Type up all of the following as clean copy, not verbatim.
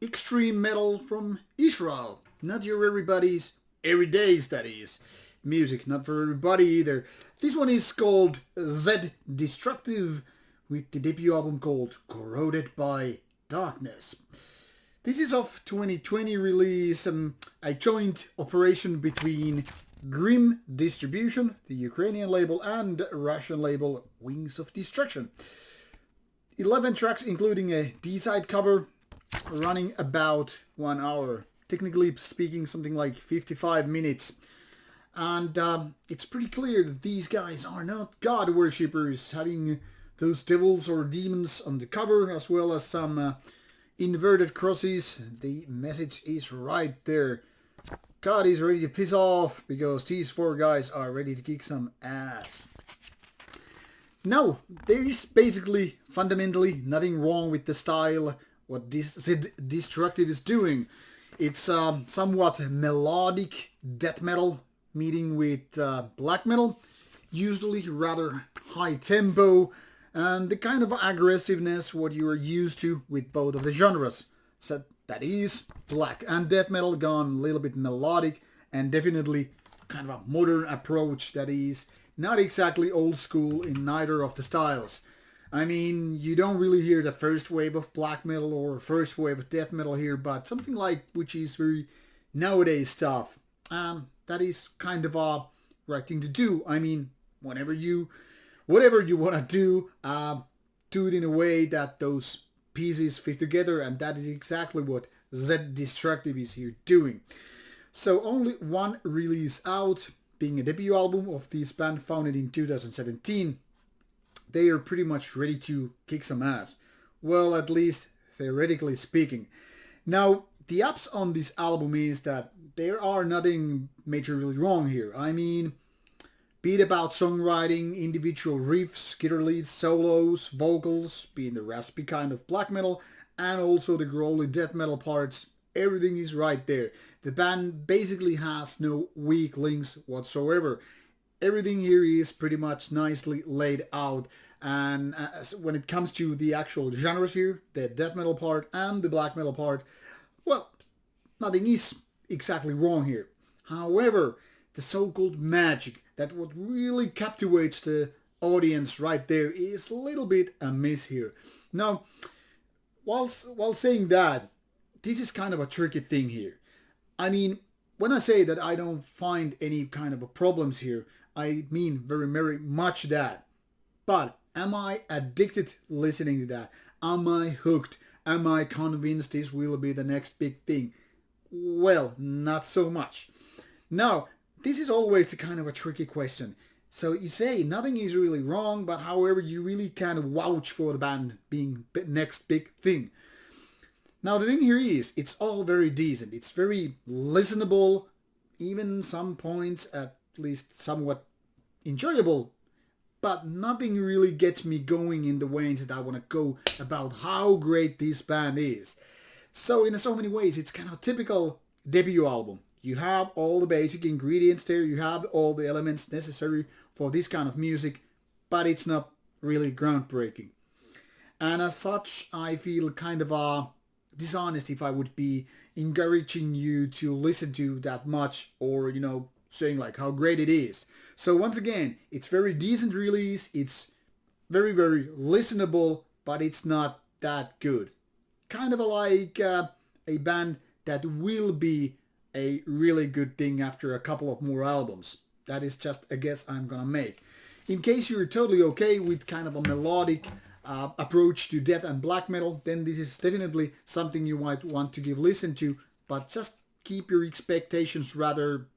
extreme metal from Israel. Not your everybody's everydays, that is. Music, not for everybody either. This one is called Zed Destructive, with the debut album called Corroded By Darkness. This is of 2020 release, a joint operation between Grim Distribution, the Ukrainian label, and Russian label Wings of Destruction. 11 tracks including a Deicide cover, running about 1 hour. Technically speaking, something like 55 minutes. And it's pretty clear that these guys are not god worshippers, having those devils or demons on the cover, as well as some inverted crosses. The message is right there. God is ready to piss off, because these four guys are ready to kick some ass. Now, there is basically fundamentally nothing wrong with the style, what this Zed Destructive is doing. It's somewhat melodic death metal meeting with black metal, usually rather high tempo, and the kind of aggressiveness what you are used to with both of the genres. So that is black and death metal gone a little bit melodic, and definitely kind of a modern approach that is not exactly old school in neither of the styles. I mean, you don't really hear the first wave of black metal or first wave of death metal here, but something like which is very nowadays stuff. That is kind of a right thing to do. I mean, whatever you want to do it in a way that those pieces fit together, and that is exactly what Zed Destructive is here doing. So only one release out, being a debut album of this band founded in 2017. They are pretty much ready to kick some ass. Well, at least theoretically speaking. Now, the ups on this album is that there are nothing majorly wrong here. I mean, be it about songwriting, individual riffs, guitar leads, solos, vocals, being the raspy kind of black metal, and also the growly death metal parts, everything is right there. The band basically has no weak links whatsoever. Everything here is pretty much nicely laid out, and when it comes to the actual genres here, the death metal part and the black metal part, well, nothing is exactly wrong here. However, the so-called magic, that what really captivates the audience right there, is a little bit amiss here. Now, while saying that, this is kind of a tricky thing here. I mean, when I say that I don't find any kind of problems here, I mean very, very much that. But am I addicted listening to that? Am I hooked? Am I convinced this will be the next big thing? Well, not so much. Now, this is always a kind of a tricky question. So you say nothing is really wrong, but however you really kind of vouch for the band being the next big thing. Now the thing here is, it's all very decent. It's very listenable, even some points at least somewhat enjoyable, but nothing really gets me going in the way that I want to go about how great this band is. So in so many ways, it's kind of a typical debut album. You have all the basic ingredients there, you have all the elements necessary for this kind of music, but it's not really groundbreaking. And as such, I feel kind of dishonest if I would be encouraging you to listen to that much, or, saying like how great it is. So once again, it's very decent release, it's very, very listenable, but it's not that good. Kind of like a band that will be a really good thing after a couple of more albums. That is just a guess I'm gonna make. In case you're totally okay with kind of a melodic approach to death and black metal, then this is definitely something you might want to give listen to, but just keep your expectations rather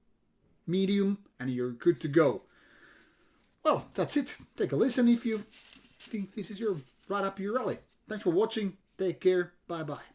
medium and you're good to go. Well, that's it. Take a listen if you think this is right up your alley. Thanks for watching. Take care. Bye bye.